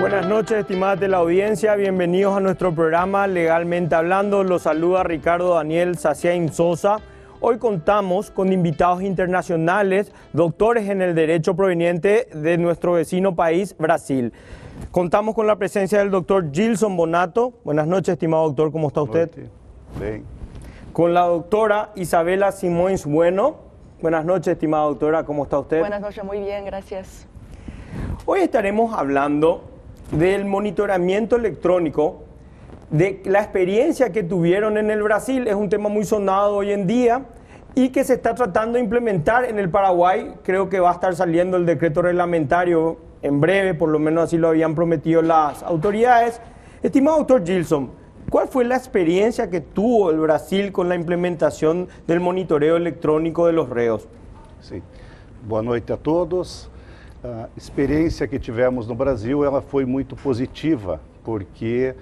Buenas noches, estimada teleaudiencia. Bienvenidos a nuestro programa Legalmente Hablando. Los saluda Ricardo Daniel Saciain Sosa. Hoy contamos con invitados internacionales, doctores en el derecho proveniente de nuestro vecino país, Brasil. Contamos con la presencia del doctor Gilson Bonato. Buenas noches, estimado doctor, ¿cómo está usted? Bien. Con la doctora Isabela Simões Bueno. Buenas noches, estimada doctora, ¿cómo está usted? Buenas noches, muy bien, gracias. Hoy estaremos hablando del monitoramiento electrónico, de la experiencia que tuvieron en el Brasil. Es un tema muy sonado hoy en día y que se está tratando de implementar en el Paraguay. Creo que va a estar saliendo el decreto reglamentario en breve, por lo menos así lo habían prometido las autoridades. Estimado doctor Gilson, ¿cuál fue la experiencia que tuvo el Brasil con la implementación del monitoreo electrónico de los reos? Sim. Boa noite a todos. A experiência que tivemos no Brasil, ela foi muito positiva, porque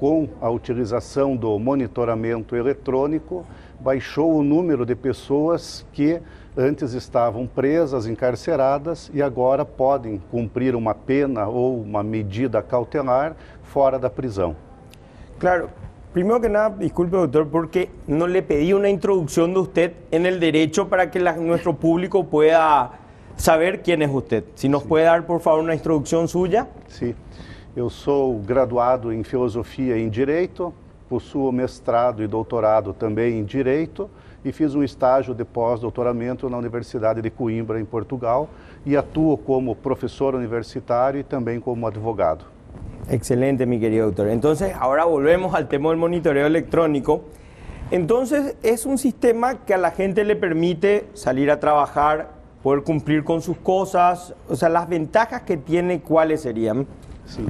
com a utilização do monitoramento eletrônico, baixou o número de pessoas que antes estavam presas, encarceradas e agora podem cumprir uma pena ou uma medida cautelar fora da prisão. Claro, primero que nada, disculpe doctor, porque no le pedí una introducción de usted en el derecho para que nuestro público pueda saber quién es usted. Si nos puede dar, por favor, una introducción suya. Sim, eu sou graduado em Filosofia e em Direito, possuo mestrado e doutorado também em Direito e fiz um estágio de pós-doutoramento na Universidade de Coimbra, em Portugal, e atuo como professor universitário e também como advogado. Excelente, mi querido doctor. Entonces, ahora volvemos al tema del monitoreo electrónico. Entonces, es un sistema que a la gente le permite salir a trabajar, poder cumplir con sus cosas. O sea, las ventajas que tiene, ¿cuáles serían? Sim.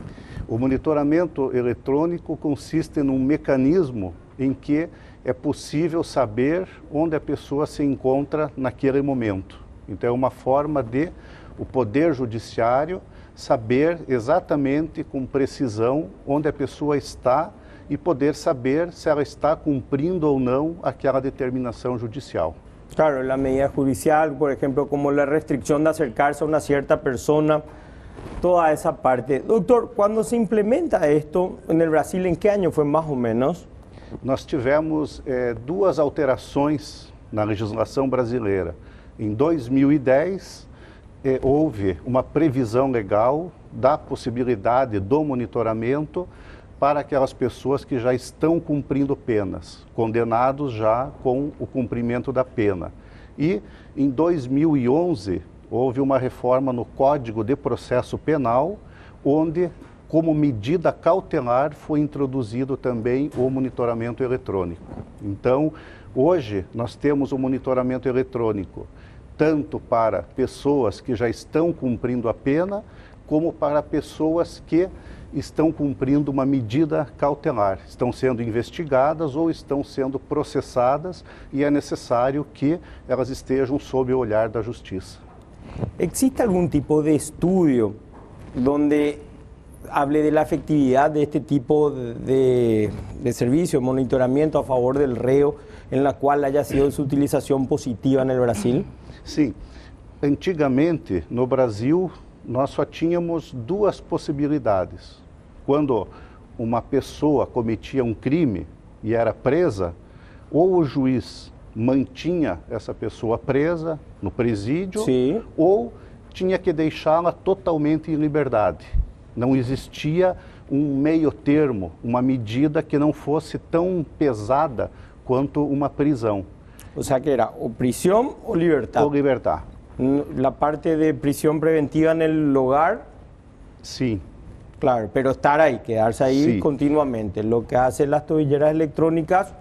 O monitoramento eletrônico consiste num mecanismo em que é possível saber onde a pessoa se encontra naquele momento. Então, é uma forma de o Poder Judiciário saber exatamente com precisão onde a pessoa está e poder saber se ela está cumprindo ou não aquela determinação judicial. Claro, la medida judicial, por ejemplo, como la restricción de acercarse a una cierta persona, toda esa parte. Doctor, cuando se implementa esto en el Brasil, ¿en qué año fue más o menos? Nós tivemos duas alterações na legislação brasileira. Em 2010, houve uma previsão legal da possibilidade do monitoramento para aquelas pessoas que já estão cumprindo penas, condenados já com o cumprimento da pena. E em 2011, houve uma reforma no Código de Processo Penal, onde, como medida cautelar, foi introduzido também o monitoramento eletrônico. Então, hoje, nós temos o monitoramento eletrônico tanto para pessoas que já estão cumprindo a pena, como para pessoas que estão cumprindo uma medida cautelar, estão sendo investigadas ou estão sendo processadas e é necessário que elas estejam sob o olhar da justiça. ¿Existe algún tipo de estudio donde hable de la efectividad de este tipo de servicio, monitoramiento a favor del reo, en la cual haya sido su utilización positiva en el Brasil? Sim, antigamente no Brasil nós só tínhamos duas possibilidades. Quando uma pessoa cometia um crime e era presa, ou o juiz mantinha essa pessoa presa no presídio, Sim. ou tinha que deixá-la totalmente em liberdade. Não existia um meio termo, uma medida que não fosse tão pesada quanto uma prisão. O sea que era o prisión o libertad. Ou libertar. La parte de prisión preventiva en el hogar, Sim. claro, pero estar ahí, quedarse ahí Sí. continuamente. Lo que hacen las tobilleras electrónicas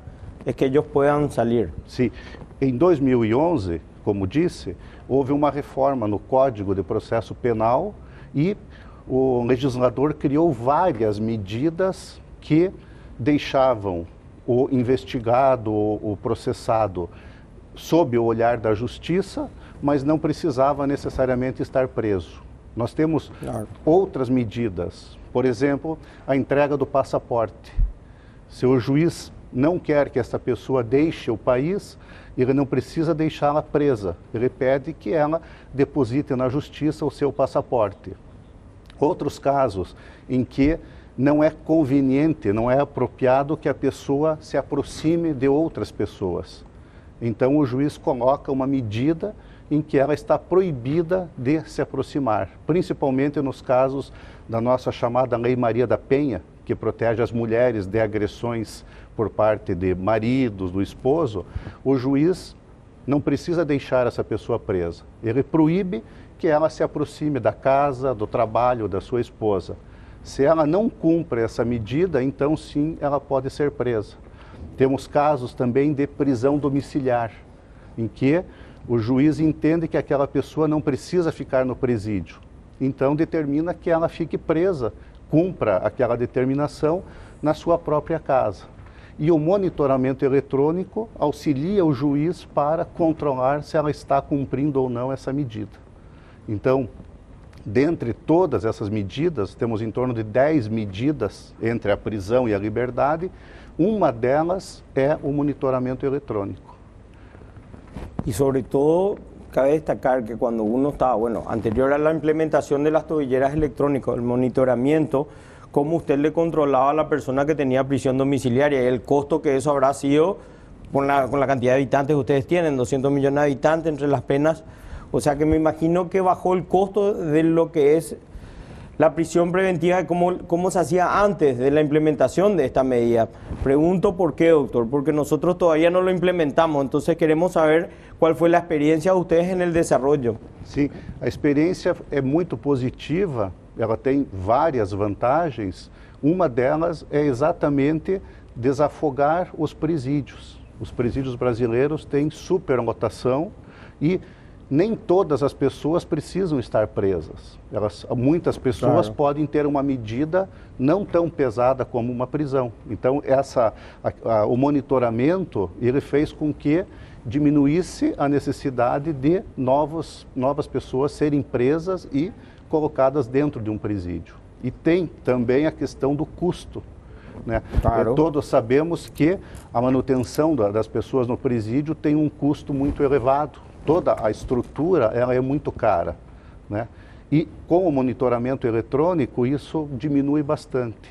es que ellos puedan salir. Sim. Em 2011, como disse, houve uma reforma no Código de Processo Penal e o legislador criou várias medidas que deixavam o investigado, o processado, sob o olhar da justiça, mas não precisava necessariamente estar preso. Nós temos outras medidas, por exemplo, a entrega do passaporte. Se o juiz não quer que essa pessoa deixe o país, ele não precisa deixá-la presa. Ele pede que ela deposite na justiça o seu passaporte. Outros casos em que não é conveniente, não é apropriado que a pessoa se aproxime de outras pessoas. Então o juiz coloca uma medida em que ela está proibida de se aproximar, principalmente nos casos da nossa chamada Lei Maria da Penha, que protege as mulheres de agressões por parte de maridos, do esposo. O juiz não precisa deixar essa pessoa presa. Ele proíbe que ela se aproxime da casa, do trabalho da sua esposa. Se ela não cumpre essa medida, então sim, ela pode ser presa. Temos casos também de prisão domiciliar, em que o juiz entende que aquela pessoa não precisa ficar no presídio. Então determina que ela fique presa, cumpra aquela determinação na sua própria casa. E o monitoramento eletrônico auxilia o juiz para controlar se ela está cumprindo ou não essa medida. Então, dentre todas essas medidas, temos em torno de 10 medidas entre a prisão e a liberdade. Uma delas é o monitoramento eletrônico. Y sobre todo, cabe destacar que cuando uno está, bueno, anterior a la implementación de las tobilleras electrónicas, el monitoramiento, cómo usted le controlaba a la persona que tenía prisión domiciliaria y el costo que eso habrá sido con la cantidad de habitantes que ustedes tienen, 200 millones de habitantes entre las penas. O sea que me imagino que bajó el costo de lo que es la prisión preventiva y cómo se hacía antes de la implementación de esta medida. Pregunto por qué, doctor, porque nosotros todavía no lo implementamos, entonces queremos saber cuál fue la experiencia de ustedes en el desarrollo. Sim, a experiência é muito positiva, ela tem várias vantagens. Uma delas é exatamente desafogar os presídios. Os presídios brasileiros têm superlotação e nem todas as pessoas precisam estar presas. Muitas pessoas podem ter uma medida não tão pesada como uma prisão. Então, o monitoramento ele fez com que diminuísse a necessidade de novas pessoas serem presas e colocadas dentro de um presídio. E tem também a questão do custo. Né? Claro. Todos sabemos que a manutenção das pessoas no presídio tem um custo muito elevado. Toda a estrutura ela é muito cara, né? E com o monitoramento eletrônico isso diminui bastante.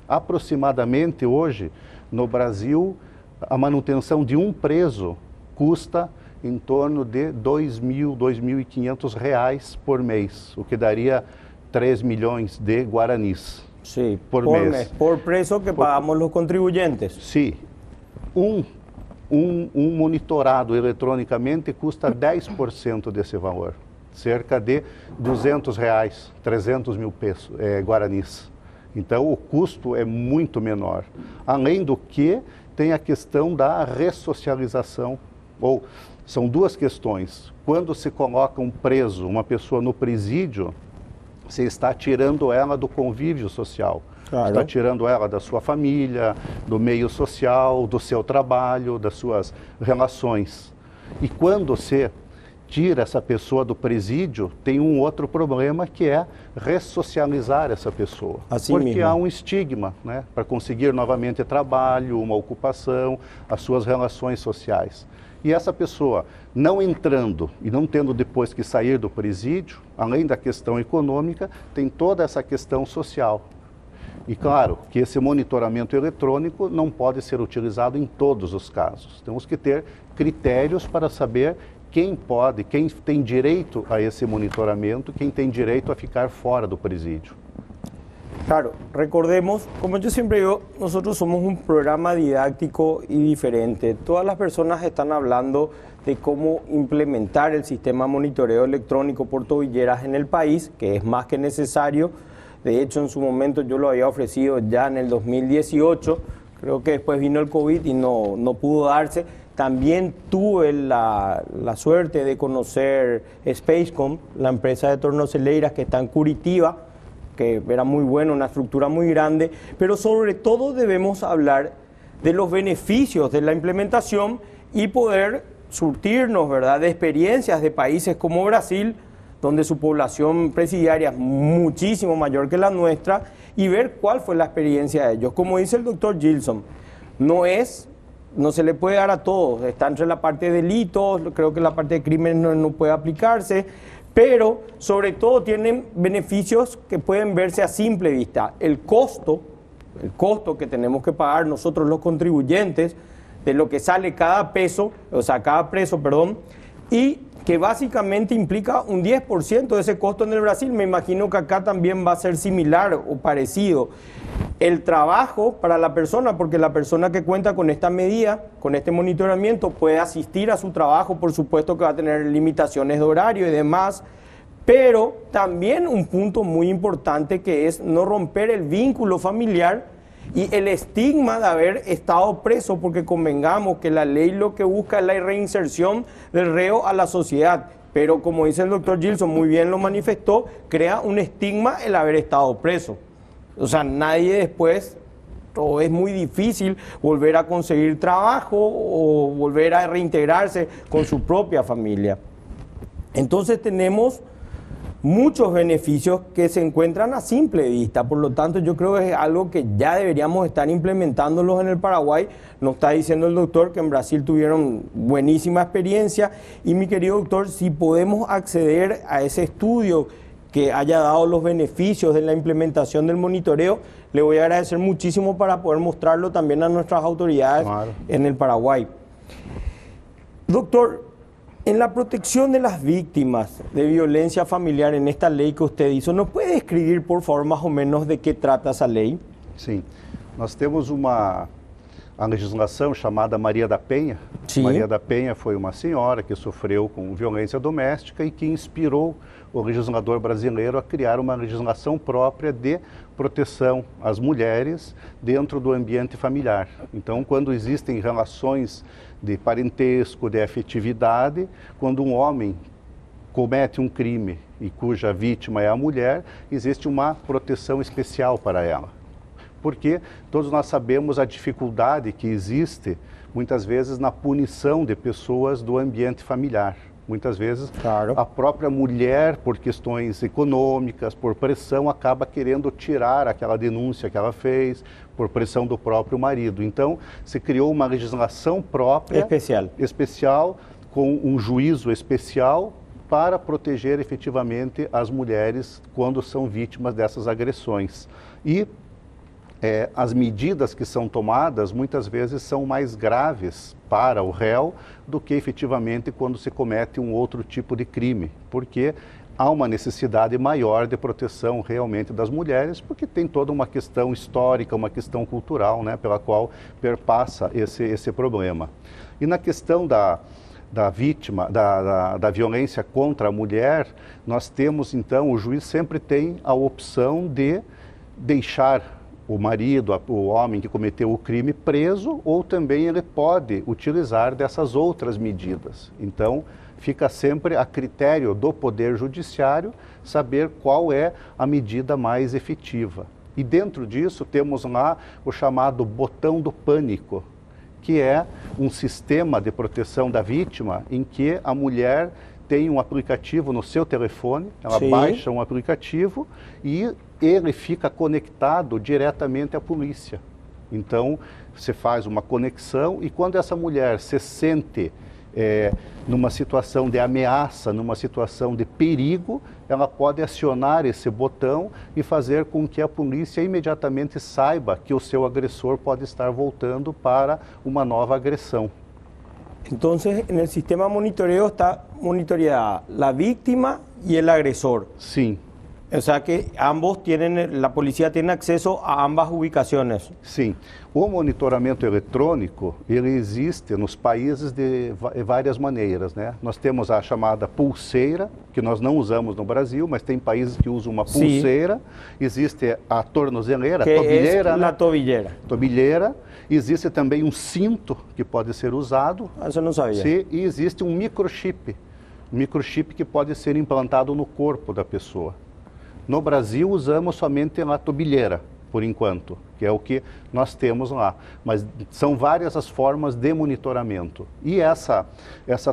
Aproximadamente hoje no Brasil a manutenção de um preso custa em torno de R$ 2.500 por mês, o que daria 3 milhões de guaranis. Sí, por mês. Por preso que pagamos los contribuyentes. Sim. Um monitorado eletronicamente custa 10% desse valor, cerca de R$ 200, 300 mil guaranis. Então o custo é muito menor. Além do que tem a questão da ressocialização, ou são duas questões. Quando se coloca um preso, uma pessoa no presídio, você está tirando ela do convívio social. Claro. Está tirando ela da sua família, do meio social, do seu trabalho, das suas relações. E quando você tira essa pessoa do presídio, tem um outro problema que é ressocializar essa pessoa. Assim porque mesmo. Há um estigma, né, para conseguir novamente trabalho, uma ocupação, as suas relações sociais. E essa pessoa não entrando e não tendo depois que sair do presídio, além da questão econômica, tem toda essa questão social. E claro que esse monitoramento eletrônico não pode ser utilizado em todos os casos. Temos que ter critérios para saber quem pode, quem tem direito a esse monitoramento, quem tem direito a ficar fora do presídio. Claro, recordemos, como yo siempre digo, nosotros somos un programa didáctico y diferente. Todas las personas están hablando de cómo implementar el sistema de monitoreo electrónico por tobilleras en el país, que es más que necesario. De hecho, en su momento yo lo había ofrecido ya en el 2018, creo que después vino el COVID y no pudo darse. También tuve la suerte de conocer Spacecom, la empresa de tornozeleiras que está en Curitiba, que era muy bueno, una estructura muy grande, pero sobre todo debemos hablar de los beneficios de la implementación y poder surtirnos, ¿verdad?, de experiencias de países como Brasil, donde su población presidiaria es muchísimo mayor que la nuestra, y ver cuál fue la experiencia de ellos. Como dice el doctor Gilson, no se le puede dar a todos, está entre la parte de delitos, creo que la parte de crímenes no puede aplicarse, pero sobre todo tienen beneficios que pueden verse a simple vista. El costo que tenemos que pagar nosotros los contribuyentes de lo que sale cada peso, o sea, cada preso, perdón, y que básicamente implica un 10% de ese costo en el Brasil. Me imagino que acá también va a ser similar o parecido. El trabajo para la persona, porque la persona que cuenta con esta medida, con este monitoramiento, puede asistir a su trabajo, por supuesto que va a tener limitaciones de horario y demás, pero también un punto muy importante que es no romper el vínculo familiar y el estigma de haber estado preso, porque convengamos que la ley lo que busca es la reinserción del reo a la sociedad, pero como dice el doctor Gilson, muy bien lo manifestó, crea un estigma el haber estado preso. O sea, nadie después, o es muy difícil volver a conseguir trabajo o volver a reintegrarse con su propia familia. Entonces tenemos muchos beneficios que se encuentran a simple vista, por lo tanto yo creo que es algo que ya deberíamos estar implementándolos en el Paraguay. Nos está diciendo el doctor que en Brasil tuvieron buenísima experiencia y mi querido doctor, si podemos acceder a ese estudio que haya dado los beneficios de la implementación del monitoreo, le voy a agradecer muchísimo para poder mostrarlo también a nuestras autoridades en el Paraguay. Doctor, en la protección de las víctimas de violencia familiar, en esta lei que usted hizo, ¿nos puede describir, por favor, más o menos de que trata essa lei? Sim, nós temos a legislação chamada Maria da Penha. Sim. Maria da Penha foi uma senhora que sofreu com violência doméstica e que inspirou o legislador brasileiro a criar uma legislação própria de proteção às mulheres dentro do ambiente familiar. Então, quando existem relações de parentesco, de afetividade, quando um homem comete um crime e cuja vítima é a mulher, existe uma proteção especial para ela. Porque todos nós sabemos a dificuldade que existe, muitas vezes, na punição de pessoas do ambiente familiar. Muitas vezes, a própria mulher, por questões econômicas, por pressão, acaba querendo tirar aquela denúncia que ela fez, por pressão do próprio marido. Então, se criou uma legislação própria, especial, com um juízo especial, para proteger efetivamente as mulheres quando são vítimas dessas agressões. E as medidas que são tomadas muitas vezes são mais graves para o réu do que efetivamente quando se comete um outro tipo de crime, porque há uma necessidade maior de proteção realmente das mulheres, porque tem toda uma questão histórica, uma questão cultural, né, pela qual perpassa esse problema. E na questão da vítima, da violência contra a mulher, nós temos então, o juiz sempre tem a opção de deixar o marido, o homem que cometeu o crime preso, ou também ele pode utilizar dessas outras medidas. Então, fica sempre a critério do Poder Judiciário saber qual é a medida mais efetiva. E dentro disso temos lá o chamado botão do pânico, que é um sistema de proteção da vítima em que a mulher tem um aplicativo no seu telefone, ela baixa um aplicativo e ele fica conectado diretamente à polícia. Então, você faz uma conexão e quando essa mulher se sente numa situação de ameaça, numa situação de perigo, ela pode acionar esse botão e fazer com que a polícia imediatamente saiba que o seu agressor pode estar voltando para uma nova agressão. Entonces, en el sistema monitoreo está monitoreada la víctima y el agresor. Sí. O sea que ambos tienen, la policía tiene acceso a ambas ubicaciones. Sim. O monitoramento eletrônico, ele existe nos países de várias maneiras, né? Nós temos a chamada pulseira, que nós não usamos no Brasil, mas tem países que usam uma pulseira. Existe a tornozeleira, que tobilheira. É a tobilheira. Tobilheira. Existe também um cinto que pode ser usado. Isso eu não sabia. E existe um microchip. Um microchip que pode ser implantado no corpo da pessoa. No Brasil, usamos somente a tobilheira, por enquanto, que é o que nós temos lá. Mas são várias as formas de monitoramento. E essa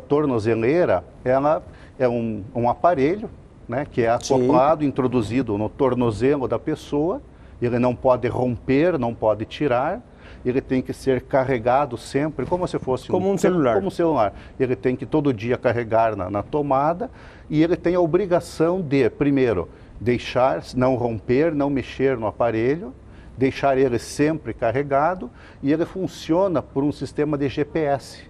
tornozeleira, ela é um aparelho, né, que é acoplado, introduzido no tornozelo da pessoa. Ele não pode romper, não pode tirar. ele tem que ser carregado sempre, como se fosse como um celular. Como um celular. Ele tem que todo dia carregar na tomada e ele tem a obrigação de, primeiro, deixar, não romper, não mexer no aparelho, deixar ele sempre carregado, e ele funciona por um sistema de GPS.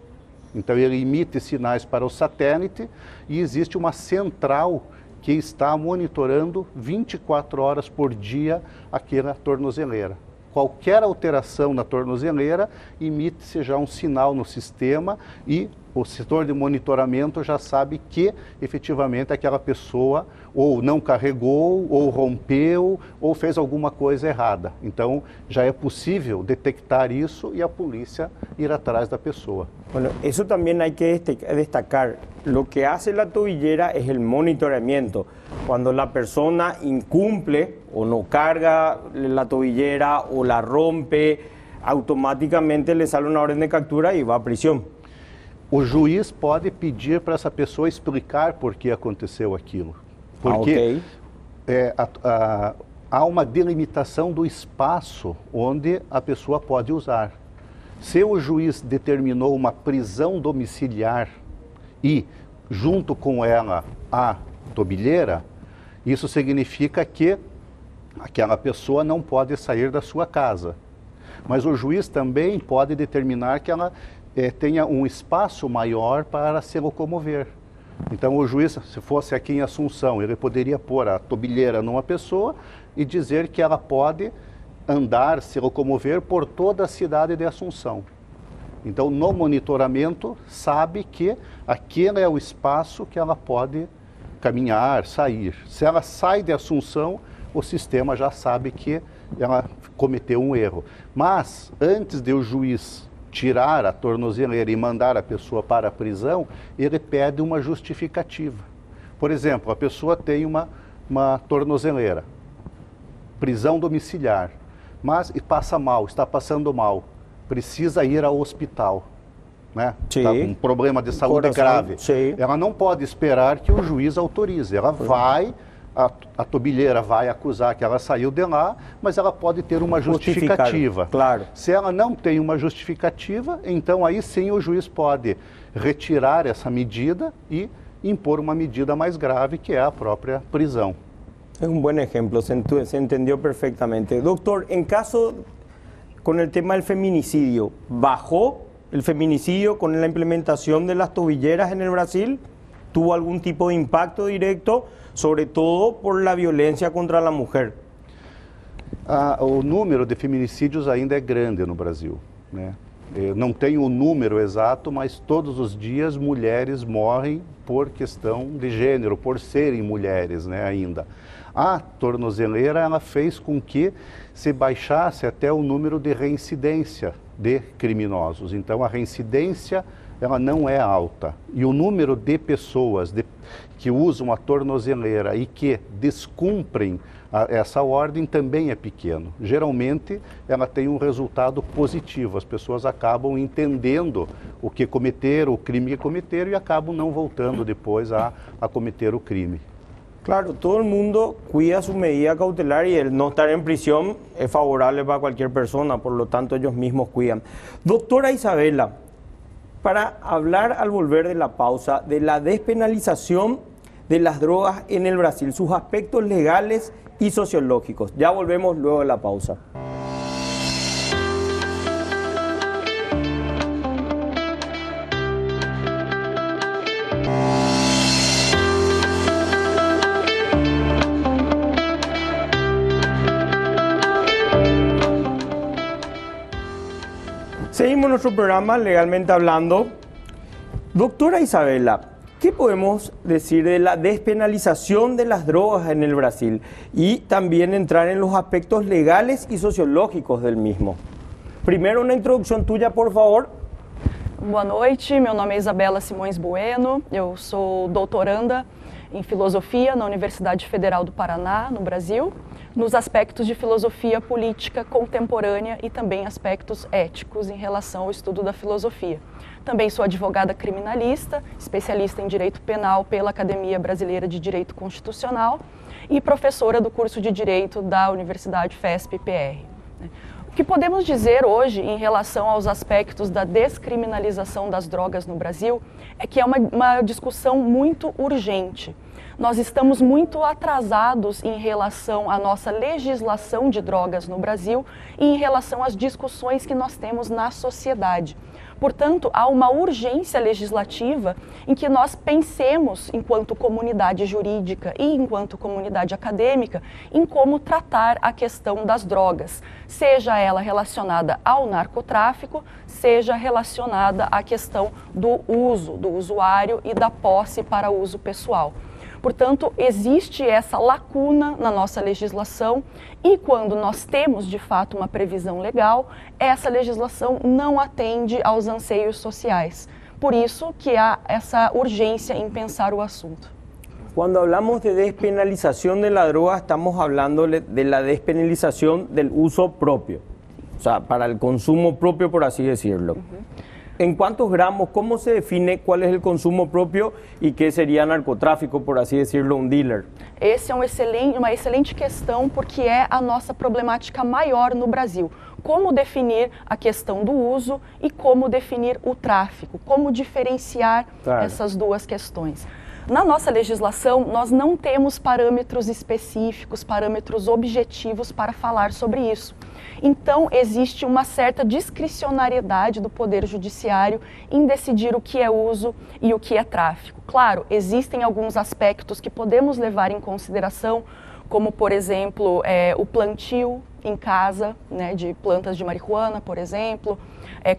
Então ele emite sinais para o satélite e existe uma central que está monitorando 24 horas por dia aquela tornozeleira. Qualquer alteração na tornozeleira emite-se já um sinal no sistema e o setor de monitoramento já sabe que efetivamente aquela pessoa ou não carregou, ou rompeu, ou fez alguma coisa errada. Então já é possível detectar isso e a polícia ir atrás da pessoa. Bueno, eso también hay que destacar. Lo que hace la tobillera es el monitoramiento. Cuando la persona incumple o no carga la tobillera o la rompe, automáticamente le sale una orden de captura y va a prisión. O juiz pode pedir para essa pessoa explicar por que aconteceu aquilo. Porque há uma delimitação do espaço onde a pessoa pode usar. Se o juiz determinou uma prisão domiciliar e, junto com ela, a tobilheira, isso significa que aquela pessoa não pode sair da sua casa. Mas o juiz também pode determinar que ela tenha um espaço maior para se locomover. Então o juiz, se fosse aqui em Assunção, ele poderia pôr a tobilheira numa pessoa e dizer que ela pode andar, se locomover por toda a cidade de Assunção. Então no monitoramento sabe que aquele é o espaço que ela pode caminhar, sair. Se ela sai de Assunção, o sistema já sabe que ela cometeu um erro. Mas antes de o juiz tirar a tornozeleira e mandar a pessoa para a prisão, ele pede uma justificativa. Por exemplo, a pessoa tem uma tornozeleira, prisão domiciliar, mas passa mal, está passando mal, precisa ir ao hospital, né? Tá com um problema de saúde grave. Sim. Ela não pode esperar que o juiz autorize, ela vai... A tobilheira vai acusar que ela saiu de lá, mas ela pode ter uma justificativa. Claro. Se ela não tem uma justificativa, então aí sim o juiz pode retirar essa medida e impor uma medida mais grave, que é a própria prisão. Es un buen ejemplo, se entendió perfectamente. Doctor, en caso con el tema del feminicidio, ¿bajó el feminicidio con la implementación de las tobilleras en el Brasil? ¿Tuvo algún tipo de impacto directo, sobre todo por la violencia contra la mujer? O número de feminicídios ainda é grande no Brasil, né? Eu não tenho o número exato, mas todos os dias mulheres morrem por questão de gênero, por serem mulheres, né, ainda. A tornozeleira, ela fez com que se baixasse até o número de reincidência de criminosos. Então a reincidência, ela não é alta. E o número de pessoas que usam a tornozeleira e que descumprem essa ordem também é pequeno. Geralmente, ela tem um resultado positivo. As pessoas acabam entendendo o que cometeram, o crime que cometeram, e acabam não voltando depois a cometer o crime. Claro, todo el mundo cuida su medida cautelar y el no estar en prisión es favorable para cualquier persona, por lo tanto ellos mismos cuidan. Doctora Isabela, para hablar al volver de la pausa de la despenalización de las drogas en el Brasil, sus aspectos legales y sociológicos. Ya volvemos luego de la pausa. Seguimos nuestro programa Legalmente Hablando. Doctora Isabela, ¿qué podemos decir de la despenalización de las drogas en el Brasil? Y también entrar en los aspectos legales y sociológicos del mismo. Primero, una introdução tuya, por favor. Boa noite, meu nome é Isabela Simões Bueno, eu sou doutoranda em Filosofia na Universidade Federal do Paraná, no Brasil, nos aspectos de filosofia política contemporânea e também aspectos éticos em relação ao estudo da filosofia. Também sou advogada criminalista, especialista em direito penal pela Academia Brasileira de Direito Constitucional e professora do curso de Direito da Universidade FESP-PR. O que podemos dizer hoje em relação aos aspectos da descriminalização das drogas no Brasil é que é uma discussão muito urgente. Nós estamos muito atrasados em relação à nossa legislação de drogas no Brasil e em relação às discussões que nós temos na sociedade. Portanto, há uma urgência legislativa em que nós pensemos, enquanto comunidade jurídica e enquanto comunidade acadêmica, em como tratar a questão das drogas, seja ela relacionada ao narcotráfico, seja relacionada à questão do uso, do usuário e da posse para uso pessoal. Portanto, existe essa lacuna na nossa legislação e quando nós temos, de fato, uma previsão legal, essa legislação não atende aos anseios sociais. Por isso que há essa urgência em pensar o assunto. Cuando hablamos de despenalización de la droga, estamos hablando de la despenalización del uso propio, o sea, para el consumo propio, por así decirlo. ¿En cuántos gramos, cómo se define cuál es el consumo propio y qué sería narcotráfico, por así decirlo, un dealer? Esse é uma excelente questão porque é a nossa problemática maior no Brasil. Como definir a questão do uso e como definir o tráfico, como diferenciar essas duas questões. Na nossa legislação, nós não temos parâmetros específicos, parâmetros objetivos para falar sobre isso. Então, existe uma certa discricionariedade do Poder Judiciário em decidir o que é uso e o que é tráfico. Claro, existem alguns aspectos que podemos levar em consideração, como, por exemplo, o plantio em casa, né, de plantas de marihuana, por exemplo,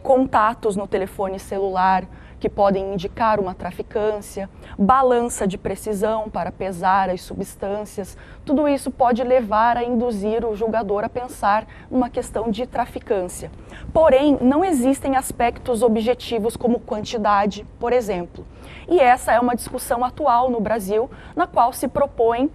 contatos no telefone celular, que podem indicar uma traficância, balança de precisão para pesar as substâncias, tudo isso pode levar a induzir o julgador a pensar numa questão de traficância. Porém, não existem aspectos objetivos como quantidade, por exemplo. E essa é uma discussão atual no Brasil, na qual se propõe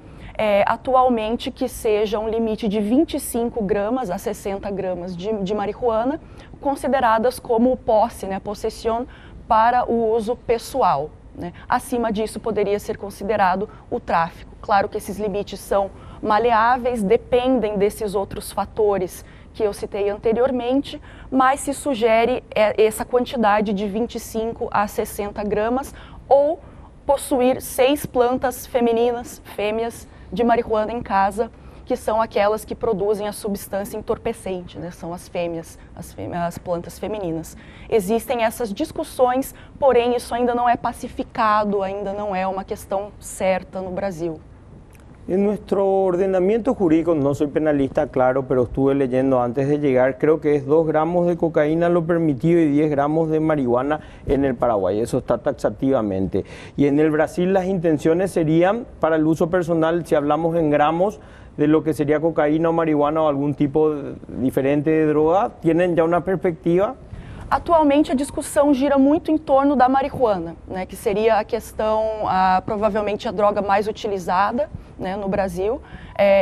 atualmente que seja um limite de 25 gramas a 60 gramas de marihuana, consideradas como posse, né, possessão, para o uso pessoal, né? Acima disso poderia ser considerado o tráfico. Claro que esses limites são maleáveis, dependem desses outros fatores que eu citei anteriormente, mas se sugere essa quantidade de 25 a 60 gramas ou possuir 6 plantas femininas, fêmeas, de marihuana em casa, que são aquelas que produzem a substância entorpecente, né? São as fêmeas, as plantas femininas. Existem essas discussões, porém isso ainda não é pacificado, ainda não é uma questão certa no Brasil. En nuestro ordenamiento jurídico, no soy penalista, claro, pero estuve leyendo antes de llegar, creo que es 2 gramos de cocaína lo permitido y 10 gramos de marihuana en el Paraguay, eso está taxativamente. Y en el Brasil las intenciones serían para el uso personal, si hablamos en gramos, de lo que sería cocaína o marihuana o algún tipo diferente de droga, ¿tienen ya una perspectiva? Atualmente a discussão gira muito em torno da marihuana, né, que seria a questão, provavelmente a droga mais utilizada, né, no Brasil,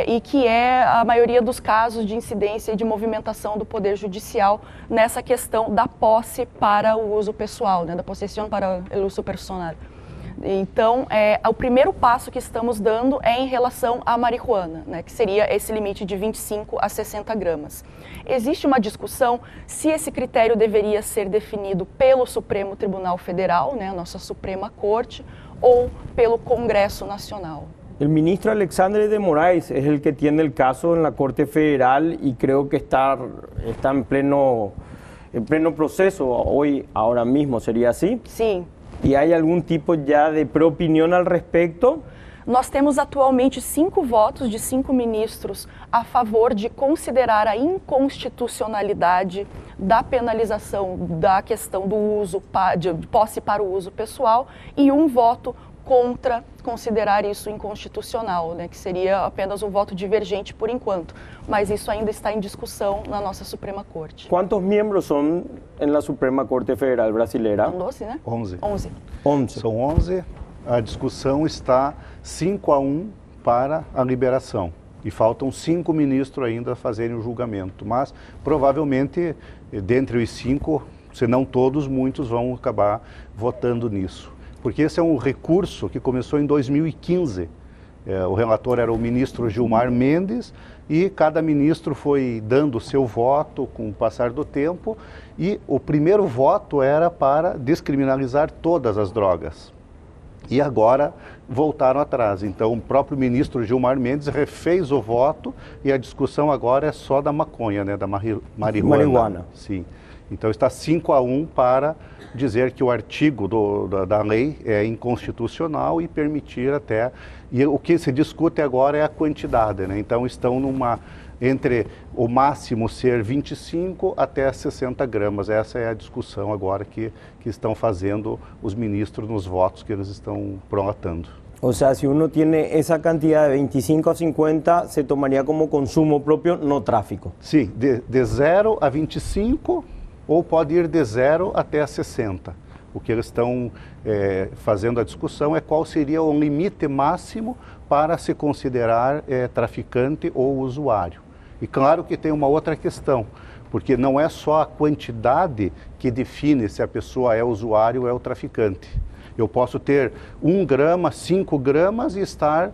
e que é a maioria dos casos de incidência e de movimentação do Poder Judicial nessa questão da posse para o uso pessoal, né, da possessão para o uso personal. Então, o primeiro passo que estamos dando é em relação à marihuana, né, que seria esse limite de 25 a 60 gramas. Existe uma discussão se esse critério deveria ser definido pelo Supremo Tribunal Federal, né, a nossa Suprema Corte, ou pelo Congresso Nacional. El ministro Alexandre de Moraes es el que tiene el caso en la Corte Federal y creo que está en pleno proceso hoy, ahora mismo, ¿sería así? Sim. ¿Y hay algún tipo ya de preopinión al respecto? Nós temos atualmente 5 votos de 5 ministros a favor de considerar a inconstitucionalidade da penalização da questão do uso, de posse para o uso pessoal, e 1 voto contra considerar isso inconstitucional, né, que seria apenas um voto divergente por enquanto, mas isso ainda está em discussão na nossa Suprema Corte. ¿Cuántos miembros son en la Suprema Corte Federal brasileira? São 12, né? 11. 11. São 11. A discussão está 5-1 para a liberação. E faltam 5 ministros ainda a fazerem o julgamento. Mas, provavelmente, dentre os 5, se não todos, muitos vão acabar votando nisso. Porque esse é um recurso que começou em 2015 O relator era o ministro Gilmar Mendes e cada ministro foi dando o seu voto com o passar do tempo e o primeiro voto era para descriminalizar todas as drogas. E agora voltaram atrás. Então o próprio ministro Gilmar Mendes refez o voto e a discussão agora é só da maconha, né, da marihuana. Sim. Então está 5-1 para dizer que o artigo da lei é inconstitucional e permitir até... E o que se discute agora é a quantidade, né? Então estão entre o máximo ser 25 até 60 gramas. Essa é a discussão agora que estão fazendo os ministros nos votos que eles estão prolatando. O sea, si uno tiene esa cantidad de 25 a 50, se tomaría como consumo propio, no tráfico. Sim, de 0 a 25 ou pode ir de 0 até 60. O que eles estão fazendo a discussão é qual seria o limite máximo para se considerar traficante ou usuário. E claro que tem uma outra questão, porque não é só a quantidade que define se a pessoa é usuário ou é o traficante. Eu posso ter 1 grama, 5 gramas e estar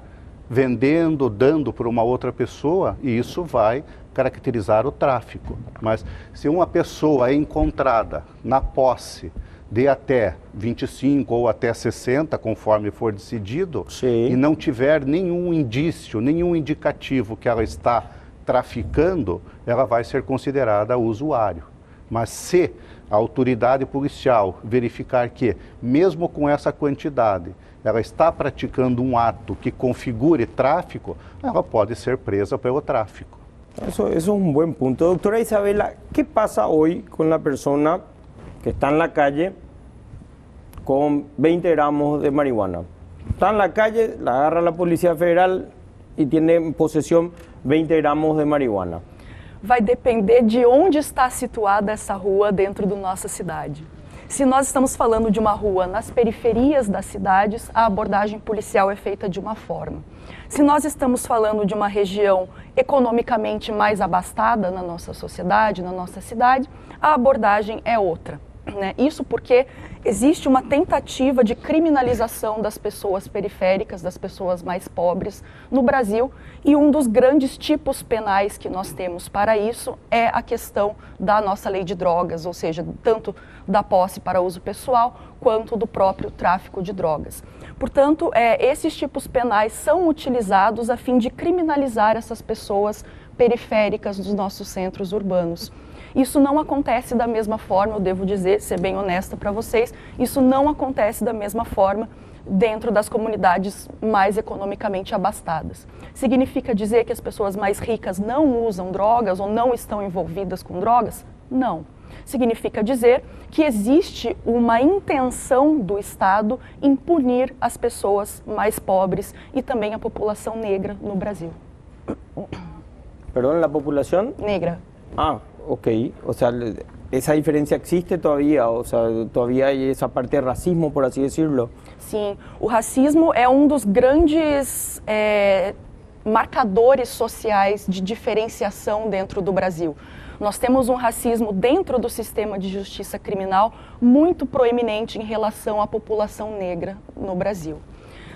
vendendo, dando para uma outra pessoa, e isso vai caracterizar o tráfico. Mas se uma pessoa é encontrada na posse de até 25 ou até 60, conforme for decidido, sim, e não tiver nenhum indício, nenhum indicativo que ela está traficando, ela vai ser considerada usuário. Mas se a autoridade policial verificar que, mesmo com essa quantidade, ela está praticando um ato que configure tráfico, ela pode ser presa pelo tráfico. Eso es un buen punto. Doctora Isabela, ¿qué pasa hoy con la persona que está en la calle con 20 gramos de marihuana? Está en la calle, la agarra la Policía Federal y tiene en posesión 20 gramos de marihuana. Vai depender de onde está situada essa rua dentro da nossa cidade. Se nós estamos falando de uma rua nas periferias das cidades, a abordagem policial é feita de uma forma. Se nós estamos falando de uma região economicamente mais abastada na nossa sociedade, na nossa cidade, a abordagem é outra. Isso porque existe uma tentativa de criminalização das pessoas periféricas, das pessoas mais pobres no Brasil, e um dos grandes tipos penais que nós temos para isso é a questão da nossa lei de drogas, ou seja, tanto da posse para uso pessoal quanto do próprio tráfico de drogas. Portanto, esses tipos penais são utilizados a fim de criminalizar essas pessoas periféricas dos nossos centros urbanos. Isso não acontece da mesma forma, eu devo dizer, ser bem honesta para vocês, isso não acontece da mesma forma dentro das comunidades mais economicamente abastadas. Significa dizer que as pessoas mais ricas não usam drogas ou não estão envolvidas com drogas? Não. Significa dizer que existe uma intenção do Estado em punir as pessoas mais pobres e também a população negra no Brasil. ¿Perdón, la población? Negra. Ah, ok. O sea, esa diferencia existe todavía, o sea, todavía hay esa parte de racismo, por así decirlo. Sim, o racismo é um dos grandes marcadores sociais de diferenciação dentro do Brasil. Nós temos um racismo dentro do sistema de justiça criminal muito proeminente em relação à população negra no Brasil.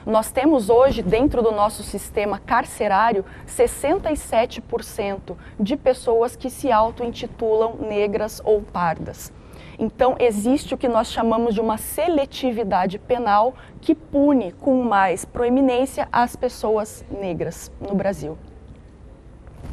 Nós temos hoje, dentro do nosso sistema carcerário, 67% de pessoas que se auto-intitulam negras ou pardas. Então, existe o que nós chamamos de uma seletividade penal que pune com mais proeminência as pessoas negras no Brasil.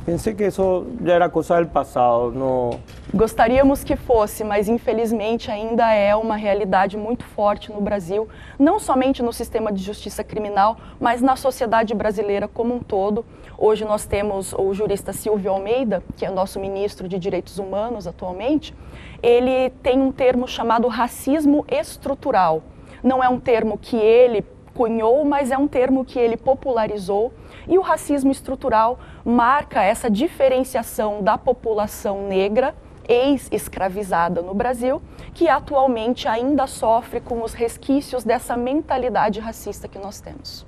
Pensé que eso ya era cosa del pasado, no... Gostaríamos que fosse, mas infelizmente ainda é uma realidade muito forte no Brasil, não somente no sistema de justiça criminal, mas na sociedade brasileira como um todo. Hoje nós temos o jurista Silvio Almeida, que é nosso ministro de Direitos Humanos atualmente. Ele tem um termo chamado racismo estrutural. Não é um termo que ele cunhou, mas é um termo que ele popularizou. E o racismo estrutural marca essa diferenciação da população negra, ex-escravizada no Brasil, que atualmente ainda sofre com os resquícios dessa mentalidade racista que nós temos.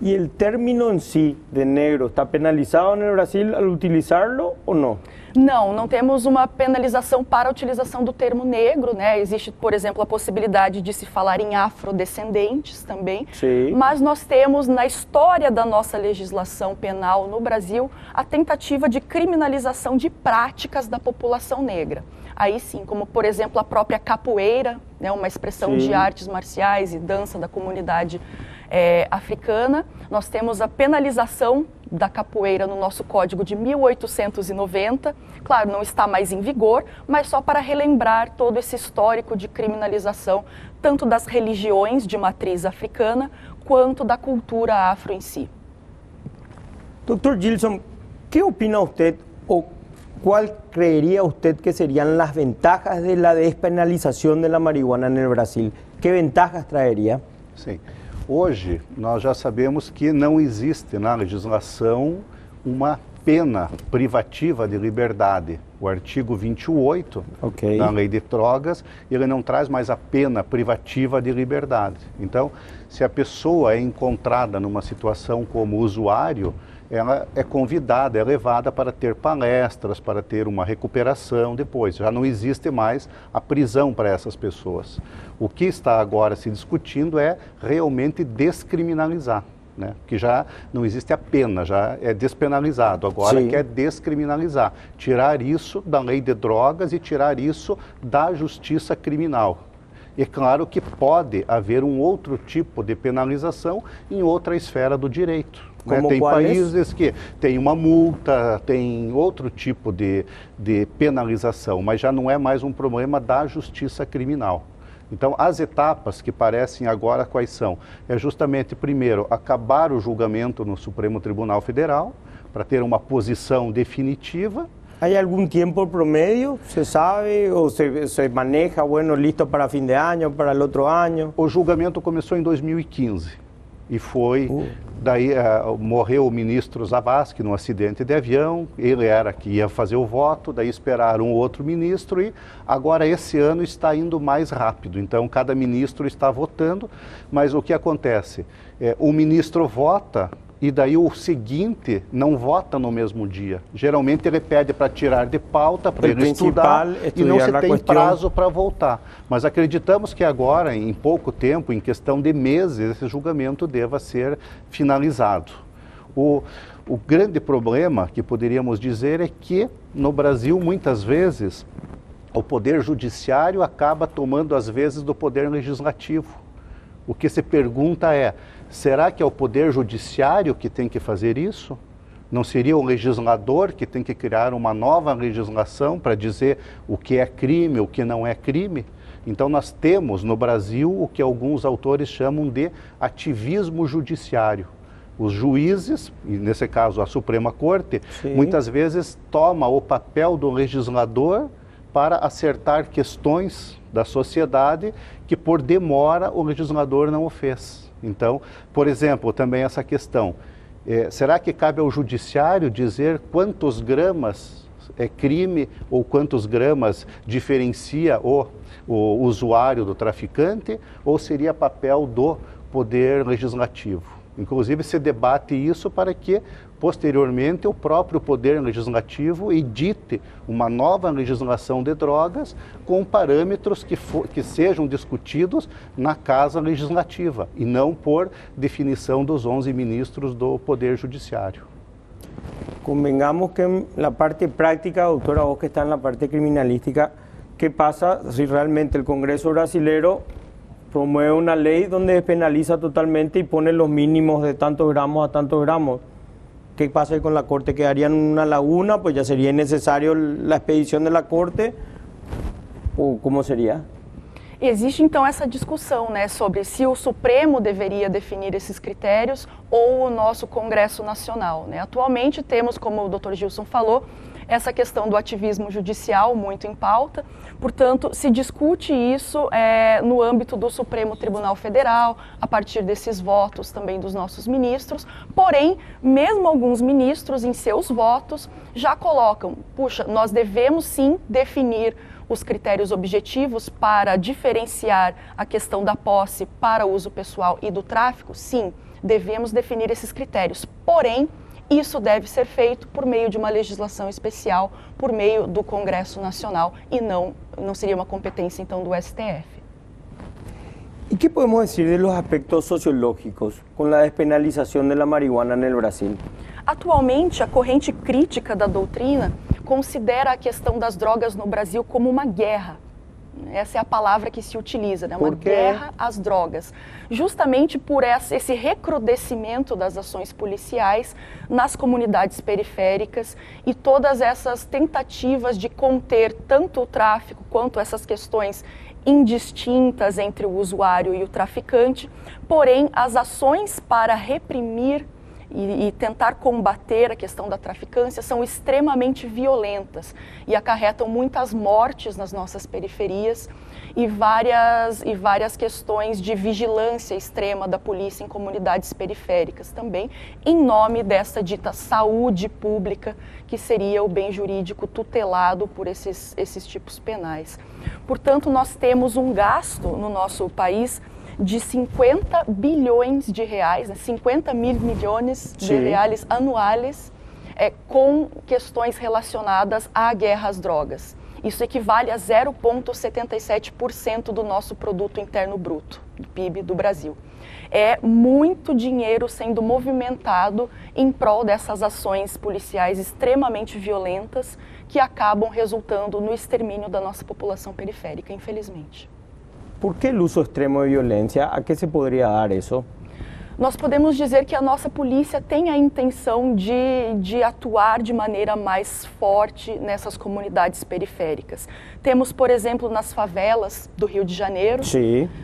¿Y el término en sí de negro está penalizado en el Brasil al utilizarlo o no? Não, não temos uma penalização para a utilização do termo negro, né? Existe, por exemplo, a possibilidade de se falar em afrodescendentes também. Sim. Mas nós temos na história da nossa legislação penal no Brasil a tentativa de criminalização de práticas da população negra. Aí sim, como por exemplo a própria capoeira, né, uma expressão Sim. de artes marciais e dança da comunidade africana. Nós temos a penalização da capoeira no nosso Código de 1890. Claro, não está mais em vigor, mas só para relembrar todo esse histórico de criminalização, tanto das religiões de matriz africana, quanto da cultura afro em si. Doctor Gilson, ¿qué opina usted o cuál creería usted que serían las ventajas de la despenalización de la marihuana en el Brasil? ¿Qué ventajas traería? Sim. Hoje, nós já sabemos que não existe na legislação uma pena privativa de liberdade. O artigo 28 da Lei de Drogas, ele não traz mais a pena privativa de liberdade. Então, se a pessoa é encontrada numa situação como usuário, ela é convidada, é levada para ter palestras, para ter uma recuperação depois. Já não existe mais a prisão para essas pessoas. O que está agora se discutindo é realmente descriminalizar, né? Que já não existe a pena, já é despenalizado. Agora quer descriminalizar, tirar isso da lei de drogas e tirar isso da justiça criminal. É claro que pode haver um outro tipo de penalização em outra esfera do direito. Né? Tem países que tem uma multa, tem outro tipo de penalização, mas já não é mais um problema da justiça criminal. Então, as etapas que parecem agora quais são? É justamente, primeiro, acabar o julgamento no Supremo Tribunal Federal, para ter uma posição definitiva. ¿Hay algún tiempo promedio? ¿Se sabe o se maneja, bueno, listo para fin de año, para el otro año? O julgamento começou em 2015 e foi, daí morreu o ministro Zavascki num acidente de avião, ele era que ia fazer o voto, daí esperaram um outro ministro e agora esse ano está indo mais rápido, então cada ministro está votando, mas o que acontece? O ministro vota e daí o seguinte não vota no mesmo dia. Geralmente ele pede para tirar de pauta, para ele estudar e não se tem prazo para voltar. Mas acreditamos que agora, em pouco tempo, em questão de meses, esse julgamento deva ser finalizado. O grande problema que poderíamos dizer é que no Brasil, muitas vezes, o poder judiciário acaba tomando às vezes do poder legislativo. O que se pergunta é, será que é o Poder Judiciário que tem que fazer isso? Não seria o legislador que tem que criar uma nova legislação para dizer o que é crime, o que não é crime? Então nós temos no Brasil o que alguns autores chamam de ativismo judiciário. Os juízes, e nesse caso a Suprema Corte, muitas vezes toma o papel do legislador para acertar questões da sociedade que por demora o legislador não o fez. Então, por exemplo, também essa questão, será que cabe ao judiciário dizer quantos gramas é crime ou quantos gramas diferencia o usuário do traficante, ou seria papel do poder legislativo? Inclusive se debate isso para que posteriormente o próprio poder legislativo edite uma nova legislação de drogas com parâmetros que sejam discutidos na casa legislativa e não por definição dos 11 ministros do Poder Judiciário. Convengamos que na parte prática, doutora, vos que está na parte criminalística, ¿qué pasa si realmente el Congreso brasileño promueve una ley donde despenaliza totalmente y pone los mínimos de tantos gramos a tantos gramos? ¿Qué pasa con la Corte? ¿Quedaría en una laguna? Pues ya sería innecesario la expedición de la Corte. ¿O cómo sería? Existe então essa discussão, né, sobre se o Supremo deveria definir esses critérios ou o nosso Congresso Nacional, né? Atualmente temos, como o Dr. Gilson falou, essa questão do ativismo judicial muito em pauta, portanto, se discute isso no âmbito do Supremo Tribunal Federal, a partir desses votos também dos nossos ministros, porém, mesmo alguns ministros em seus votos já colocam, puxa, nós devemos sim definir os critérios objetivos para diferenciar a questão da posse para uso pessoal e do tráfico, sim, devemos definir esses critérios. Porém, isso deve ser feito por meio de uma legislação especial, por meio do Congresso Nacional, e não seria uma competência, então, do STF. ¿Y qué podemos decir de los aspectos sociológicos con la despenalización de la marihuana en el Brasil? Atualmente, a corrente crítica da doutrina considera a questão das drogas no Brasil como uma guerra. Essa é a palavra que se utiliza, né? Uma guerra às drogas. Justamente por esse recrudescimento das ações policiais nas comunidades periféricas e todas essas tentativas de conter tanto o tráfico quanto essas questões indistintas entre o usuário e o traficante. Porém, as ações para reprimir e tentar combater a questão da traficância são extremamente violentas e acarretam muitas mortes nas nossas periferias e várias questões de vigilância extrema da polícia em comunidades periféricas também, em nome dessa dita saúde pública, que seria o bem jurídico tutelado por esses tipos penais. Portanto, nós temos um gasto no nosso país de 50 bilhões de reais, 50 mil milhões de reais anuais, com questões relacionadas à guerra às drogas. Isso equivale a 0,77% do nosso produto interno bruto, do PIB do Brasil. É muito dinheiro sendo movimentado em prol dessas ações policiais extremamente violentas que acabam resultando no extermínio da nossa população periférica, infelizmente. ¿Por qué el uso extremo de violencia? ¿A qué se podría dar eso? Nós podemos dizer que a nossa polícia tem a intenção de atuar de maneira mais forte nessas comunidades periféricas. Temos, por exemplo, nas favelas do Rio de Janeiro,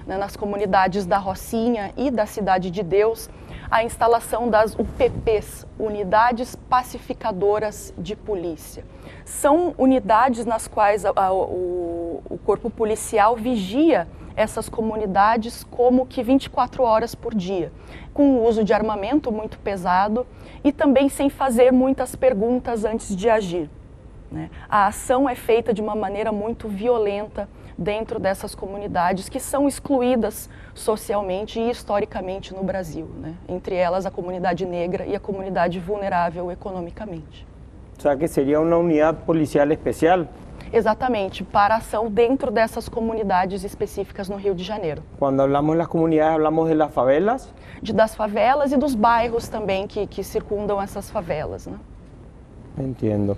né, nas comunidades da Rocinha e da Cidade de Deus, a instalação das UPPs, Unidades Pacificadoras de Polícia. São unidades nas quais o corpo policial vigia essas comunidades como que 24 horas por dia, com o uso de armamento muito pesado e também sem fazer muitas perguntas antes de agir, né? A ação é feita de uma maneira muito violenta dentro dessas comunidades que são excluídas socialmente e historicamente no Brasil, né? Entre elas a comunidade negra e a comunidade vulnerável economicamente. O sea, que seria uma unidade policial especial? Exatamente, para ação dentro dessas comunidades específicas no Rio de Janeiro. Quando falamos das comunidades, falamos de las favelas? Das favelas e dos bairros também que circundam essas favelas, né? Entiendo.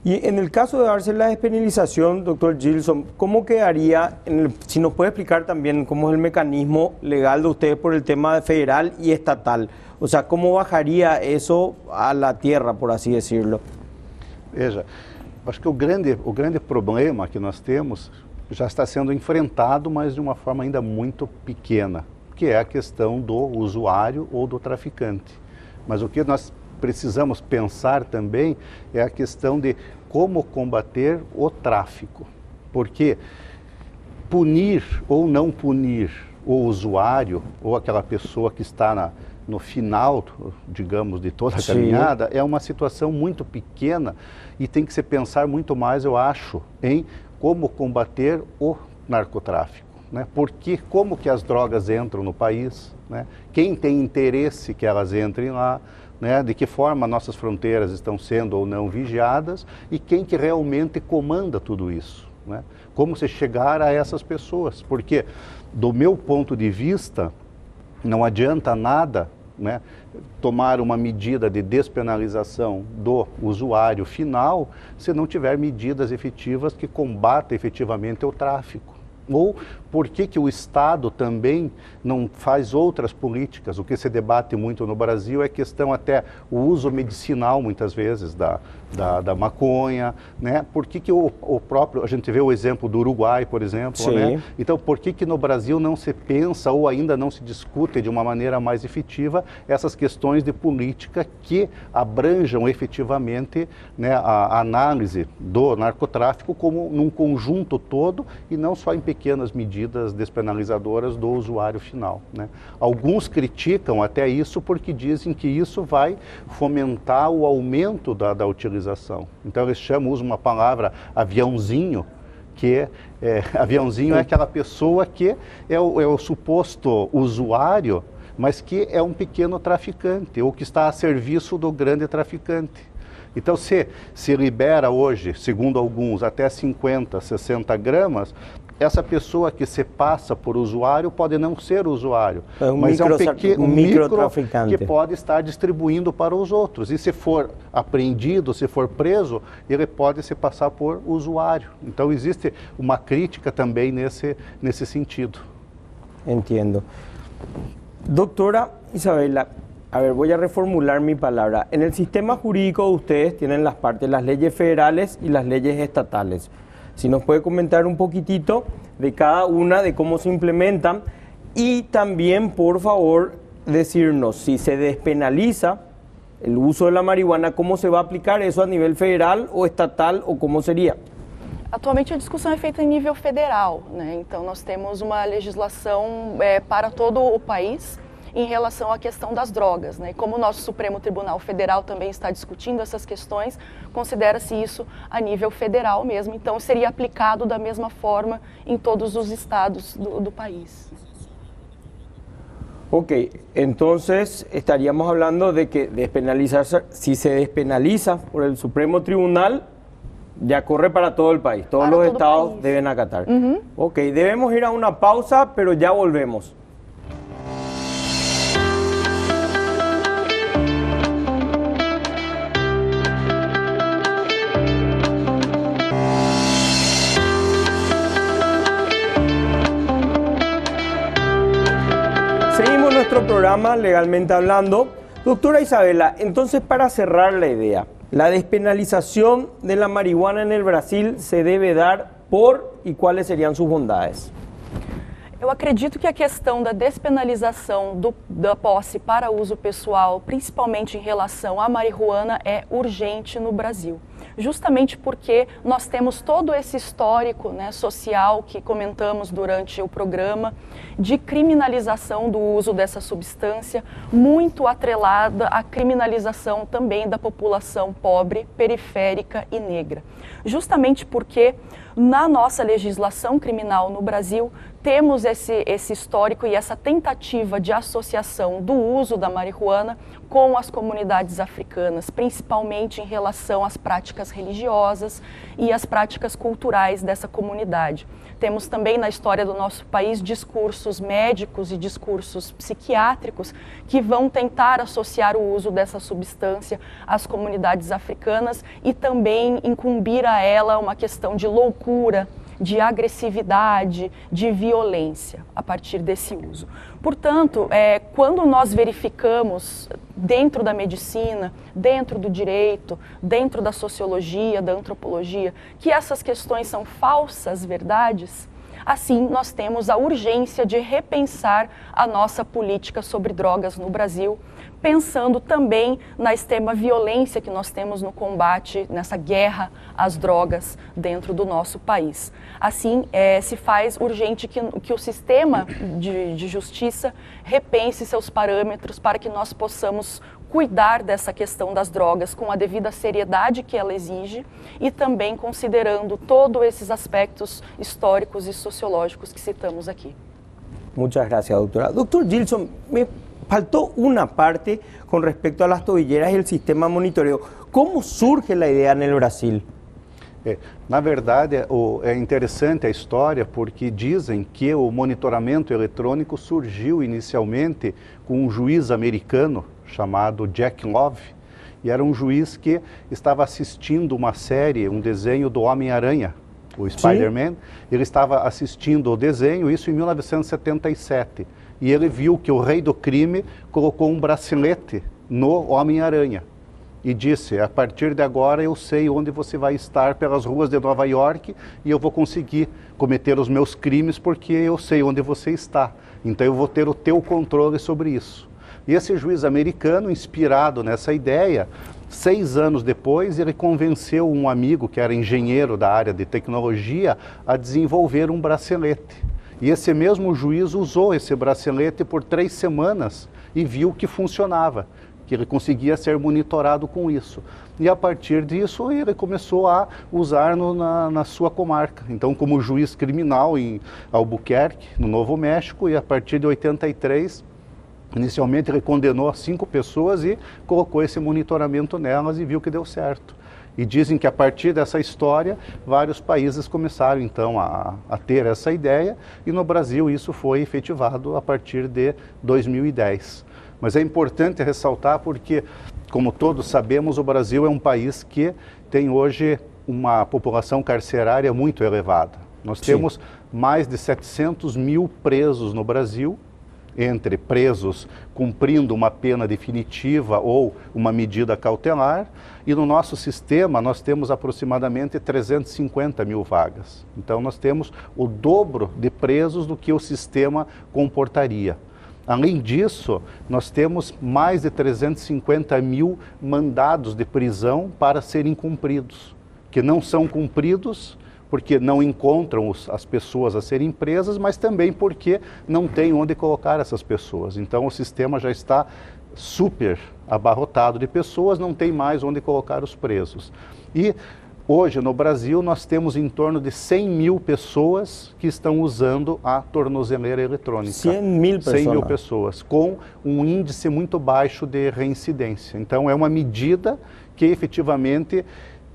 Y en el caso de darse la despenalización, doctor Gilson, ¿cómo quedaría, si nos puede explicar también cómo es el mecanismo legal de ustedes por el tema federal y estatal? O sea, ¿cómo bajaría eso a la tierra, por así decirlo? Veja, acho que o grande problema que nós temos já está sendo enfrentado, mas de uma forma ainda muito pequena, que é a questão do usuário ou do traficante. Mas o que nós precisamos pensar também é a questão de como combater o tráfico, porque punir ou não punir o usuário ou aquela pessoa que está no final, digamos, de toda a caminhada, é uma situação muito pequena e tem que se pensar muito mais, eu acho, em como combater o narcotráfico, né? Porque como que as drogas entram no país, né? Quem tem interesse que elas entrem lá, né? De que forma nossas fronteiras estão sendo ou não vigiadas e quem que realmente comanda tudo isso, né? Como se chegar a essas pessoas, porque do meu ponto de vista não adianta nada, né, tomar uma medida de despenalização do usuário final se não tiver medidas efetivas que combatam efetivamente o tráfico. Ou por que o Estado também não faz outras políticas? O que se debate muito no Brasil é questão até o uso medicinal, muitas vezes, da maconha, né? Por que o próprio, a gente vê o exemplo do Uruguai, por exemplo, né? Então, por que no Brasil não se pensa ou ainda não se discute de uma maneira mais efetiva essas questões de política que abranjam efetivamente, né, a análise do narcotráfico como num conjunto todo e não só em pequenas medidas despenalizadoras do usuário final, né? Alguns criticam até isso porque dizem que isso vai fomentar o aumento da utilização. Então eles usam uma palavra aviãozinho, que aviãozinho é aquela pessoa que é o suposto usuário, mas que é um pequeno traficante ou que está a serviço do grande traficante. Então, se libera hoje, segundo alguns, até 50, 60 gramas, essa pessoa que se passa por usuário pode não ser usuário, mas é um micro que pode estar distribuindo para os outros. E se for apreendido, se for preso, ele pode se passar por usuário. Então, existe uma crítica também nesse sentido. Entiendo. Doctora Isabela, a ver, voy a reformular mi palabra. En el sistema jurídico ustedes tienen las partes, las leyes federales y las leyes estatales. Si nos puede comentar un poquitito de cada una, de cómo se implementan, y también, por favor, decirnos si se despenaliza el uso de la marihuana, ¿cómo se va a aplicar eso a nivel federal o estatal o cómo seria? Atualmente a discussão é feita em nível federal, né? Então nós temos uma legislação para todo o país em relação à questão das drogas, né? E como o nosso Supremo Tribunal Federal também está discutindo essas questões, considera-se isso a nível federal mesmo, então seria aplicado da mesma forma em todos os estados do país. Ok, entonces estaríamos hablando de que despenalizarse, si se despenaliza por el Supremo Tribunal, ya corre para todo el país, todos los estados deben acatar. Ok, debemos ir a una pausa, pero ya volvemos. Seguimos nuestro programa Legalmente Hablando. Doctora Isabela, entonces para cerrar la idea, ¿la despenalización de la marihuana en el Brasil se deve dar por e quais seriam suas bondades? Eu acredito que a questão da despenalização da posse para uso pessoal, principalmente em relação à marihuana, é urgente no Brasil. Justamente porque nós temos todo esse histórico, né, social que comentamos durante o programa, de criminalização do uso dessa substância, muito atrelada à criminalização também da população pobre, periférica e negra. Justamente porque na nossa legislação criminal no Brasil, temos esse histórico e essa tentativa de associação do uso da marihuana com as comunidades africanas, principalmente em relação às práticas religiosas e às práticas culturais dessa comunidade. Temos também na história do nosso país discursos médicos e discursos psiquiátricos que vão tentar associar o uso dessa substância às comunidades africanas e também incumbir a ela uma questão de loucura, de agressividade, de violência a partir desse uso. Portanto, quando nós verificamos dentro da medicina, dentro do direito, dentro da sociologia, da antropologia, que essas questões são falsas verdades, assim nós temos a urgência de repensar a nossa política sobre drogas no Brasil, pensando também na extrema violência que nós temos no combate, nessa guerra às drogas dentro do nosso país. Assim, se faz urgente que o sistema de justiça repense seus parâmetros para que nós possamos cuidar dessa questão das drogas com a devida seriedade que ela exige e também considerando todos esses aspectos históricos e sociológicos que citamos aqui. Muchas gracias, doctora. Doctor Gilson, me faltó una parte con respecto a las tobilleras y el sistema de monitoreo. ¿Cómo surge la idea en el Brasil? Na verdade, é interessante a história porque dizem que o monitoramento eletrônico surgiu inicialmente com um juiz americano chamado Jack Love, e era um juiz que estava assistindo uma série, um desenho do Homem-Aranha, o Spider-Man. Ele estava assistindo o desenho, isso em 1977, e ele viu que o rei do crime colocou um bracelete no Homem-Aranha e disse: a partir de agora eu sei onde você vai estar pelas ruas de Nova York e eu vou conseguir cometer os meus crimes porque eu sei onde você está, então eu vou ter o teu controle sobre isso. E esse juiz americano, inspirado nessa ideia, 6 anos depois, ele convenceu um amigo que era engenheiro da área de tecnologia a desenvolver um bracelete. E esse mesmo juiz usou esse bracelete por 3 semanas e viu que funcionava, que ele conseguia ser monitorado com isso. E a partir disso ele começou a usar na sua comarca. Então, como juiz criminal em Albuquerque, no Novo México, e a partir de 83 Inicialmente ele condenou 5 pessoas e colocou esse monitoramento nelas e viu que deu certo. E dizem que a partir dessa história, vários países começaram então a ter essa ideia, e no Brasil isso foi efetivado a partir de 2010. Mas é importante ressaltar porque, como todos sabemos, o Brasil é um país que tem hoje uma população carcerária muito elevada. Nós temos mais de 700 mil presos no Brasil, entre presos cumprindo uma pena definitiva ou uma medida cautelar, e no nosso sistema nós temos aproximadamente 350 mil vagas. Então nós temos o dobro de presos do que o sistema comportaria. Além disso, nós temos mais de 350 mil mandados de prisão para serem cumpridos, que não são cumpridos porque não encontram as pessoas a serem presas, mas também porque não tem onde colocar essas pessoas. Então o sistema já está super abarrotado de pessoas, não tem mais onde colocar os presos. E hoje no Brasil nós temos em torno de 100 mil pessoas que estão usando a tornozeleira eletrônica. 100 mil pessoas. 100 mil pessoas, com um índice muito baixo de reincidência. Então é uma medida que efetivamente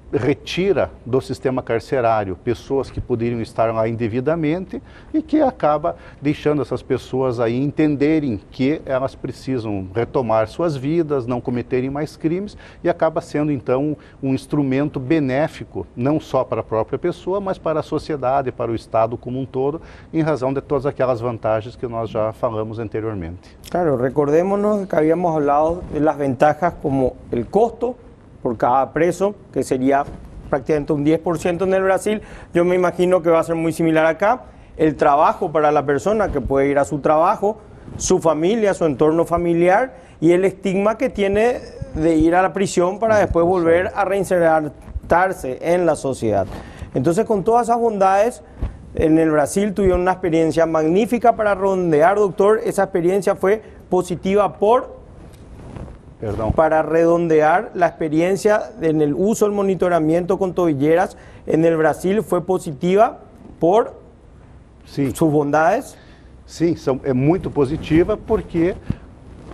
retira do sistema carcerário pessoas que poderiam estar lá indevidamente e que acaba deixando essas pessoas aí entenderem que elas precisam retomar suas vidas, não cometerem mais crimes, e acaba sendo então um instrumento benéfico, não só para a própria pessoa, mas para a sociedade, para o Estado como um todo, em razão de todas aquelas vantagens que nós já falamos anteriormente. Claro, recordémonos que habíamos hablado de las ventajas como el costo por cada preso, que sería prácticamente un 10% en el Brasil. Yo me imagino que va a ser muy similar acá. El trabajo para la persona, que puede ir a su trabajo, su familia, su entorno familiar, y el estigma que tiene de ir a la prisión para después volver a reinsertarse en la sociedad. Entonces, con todas esas bondades, en el Brasil tuvieron una experiencia magnífica. Para redondear, doctor, esa experiencia fue positiva para redondear, la experiencia en el uso del monitoramiento con tobilleras en el Brasil fue positiva por sus bondades? Sim, é muito positiva porque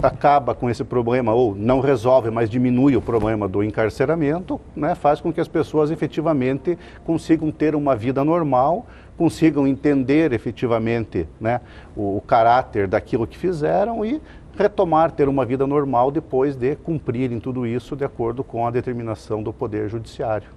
acaba com esse problema, ou não resolve, mas diminui o problema do encarceramento, né? Faz com que as pessoas efetivamente consigam ter uma vida normal, consigam entender efetivamente, né, o caráter daquilo que fizeram e retomar, ter uma vida normal depois de cumprirem tudo isso de acordo com a determinação do Poder Judiciário.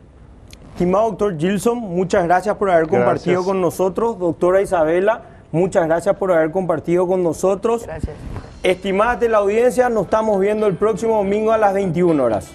Estimado doctor Gilson, muchas gracias por haber compartido con nosotros. Doctora Isabela, muchas gracias por haber compartido con nosotros. Gracias. Estimada de la audiencia, nos estamos viendo el próximo domingo a las 21 horas.